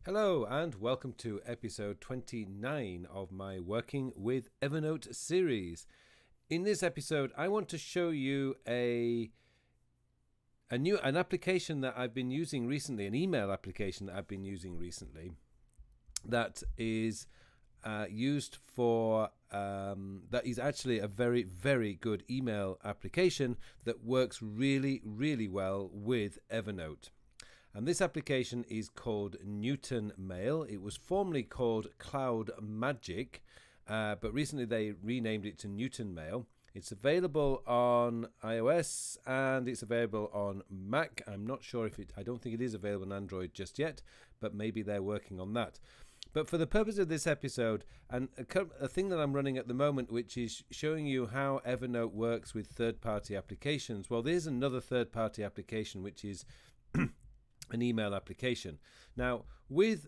Hello and welcome to episode 29 of my Working with Evernote series. In this episode, I want to show you an application that I've been using recently, an email application that I've been using recently that is used for that is actually a very, very good email application that works really, really well with Evernote. And this application is called Newton Mail. It was formerly called Cloud Magic, but recently they renamed it to Newton Mail. It's available on iOS and it's available on Mac. I'm not sure if I don't think it is available on Android just yet, but maybe they're working on that. But for the purpose of this episode, and a thing that I'm running at the moment, which is showing you how Evernote works with third-party applications. Well, there's another third-party application, which is an email application. Now, with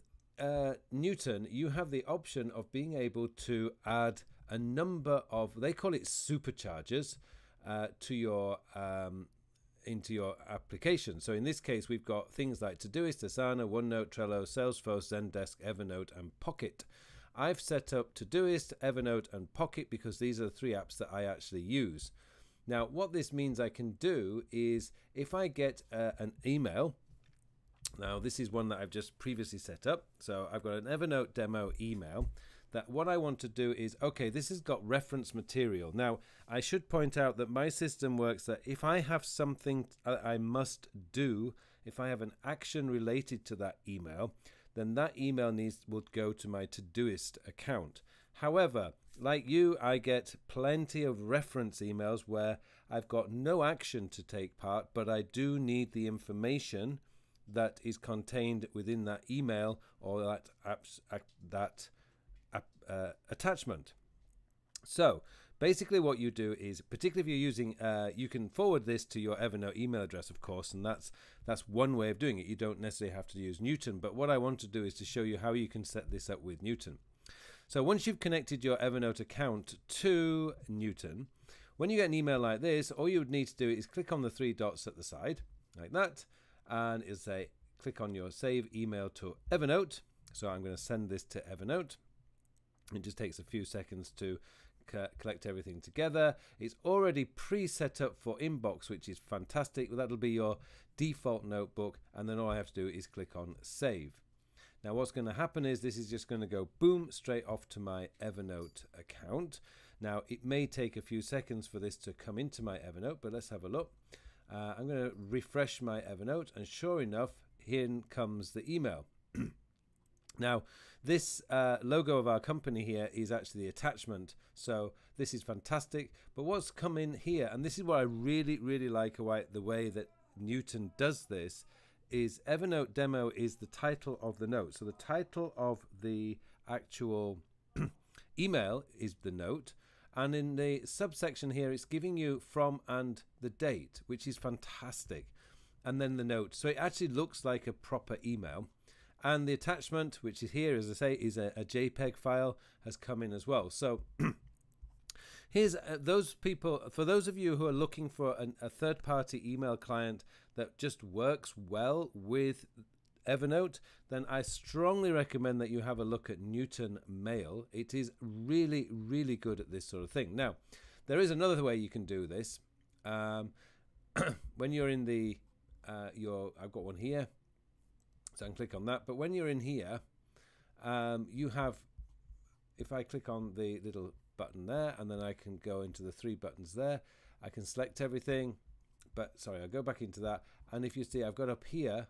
Newton, you have the option of being able to add a number of, they call it superchargers, to your into your application. So in this case, we've got things like Todoist, Asana, OneNote, Trello, Salesforce, Zendesk, Evernote, and Pocket. I've set up Todoist, Evernote, and Pocket because these are the three apps that I actually use. Now, what this means I can do is if I get an email. Now, this is one that I've just previously set up. So I've got an Evernote demo email that what I want to do is, okay, this has got reference material. Now, I should point out that my system works that if I have something I must do, if I have an action related to that email, then that email would go to my Todoist account. However, like you, I get plenty of reference emails where I've got no action to take part, but I do need the information that is contained within that email or that attachment. So basically what you do is, particularly if you're using, you can forward this to your Evernote email address, of course, and that's one way of doing it. You don't necessarily have to use Newton, but what I want to do is to show you how you can set this up with Newton. So once you've connected your Evernote account to Newton, when you get an email like this, all you would need to do is click on the three dots at the side, like that, and it'll say click on your save email to Evernote. So I'm going to send this to Evernote. It just takes a few seconds to collect everything together. It's already pre-set up for inbox, which is fantastic. That'll be your default notebook, and then all I have to do is click on save. Now what's going to happen is this is just going to go boom straight off to my Evernote account. Now it may take a few seconds for this to come into my Evernote, but let's have a look. I'm going to refresh my Evernote, and sure enough, here comes the email. Now, this logo of our company here is actually the attachment, so this is fantastic. But what's come in here, and this is what I really, really like the way that Newton does this, is Evernote Demo is the title of the note. So the title of the actual email is the note. And in the subsection here, it's giving you from and the date, which is fantastic. And then the note. So it actually looks like a proper email. And the attachment, which is here, as I say, is a JPEG file, has come in as well. So here's those people, for those of you who are looking for a third-party email client that just works well with Evernote, then I strongly recommend that you have a look at Newton Mail. It is really, really good at this sort of thing. Now, there is another way you can do this. When you're in the, I've got one here, so I can click on that. But when you're in here, you have, if I click on the little button there, and then I can go into the three buttons there, I can select everything. But sorry, I'll go back into that. And if you see, I've got up here,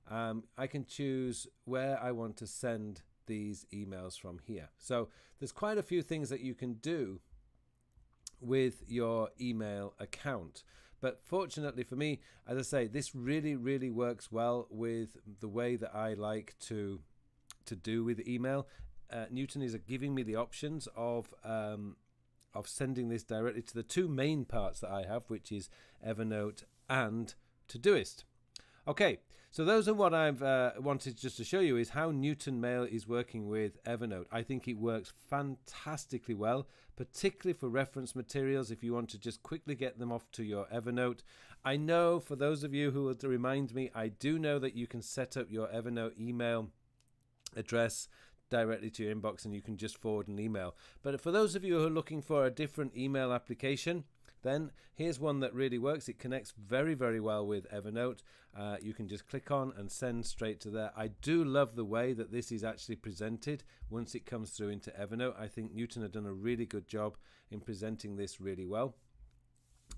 I can choose where I want to send these emails from here. So there's quite a few things that you can do with your email account. But fortunately for me, as I say, this really, really works well with the way that I like to do with email. Newton is giving me the options of sending this directly to the two main parts that I have, which is Evernote and Todoist. Okay, so those are what I've wanted just to show you is how Newton Mail is working with Evernote. I think it works fantastically well, particularly for reference materials if you want to just quickly get them off to your Evernote. I know for those of you who will remind me, I do know that you can set up your Evernote email address directly to your inbox, and you can just forward an email. But for those of you who are looking for a different email application, then here's one that really works. It connects very, very well with Evernote. You can just click on and send straight to there. I do love the way that this is actually presented once it comes through into Evernote. I think Newton had done a really good job in presenting this really well.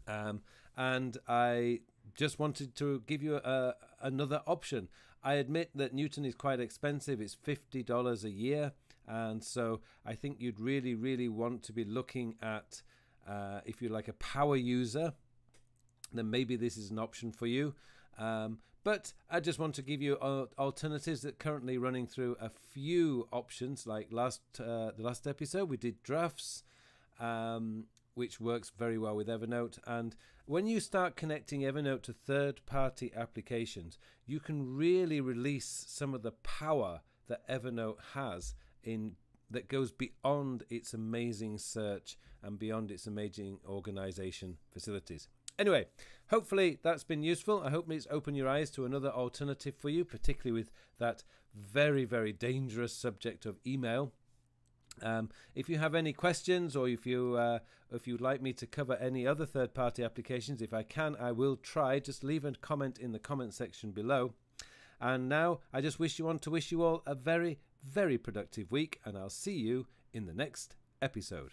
And I just wanted to give you another option. I admit that Newton is quite expensive. It's $50 a year. And so I think you'd really, really want to be looking at, if you're like a power user, then maybe this is an option for you. But I just want to give you alternatives that currently running through a few options. Like the last episode, we did drafts, which works very well with Evernote. And when you start connecting Evernote to third-party applications, you can really release some of the power that Evernote has that goes beyond its amazing search and beyond its amazing organization facilities. Anyway, hopefully that's been useful. I hope it's opened your eyes to another alternative for you, particularly with that very, very dangerous subject of email. If you have any questions, or if you'd like me to cover any other third-party applications, if I can, I will try. Just leave a comment in the comment section below. And now I just wish you all a very, very productive week, and I'll see you in the next episode.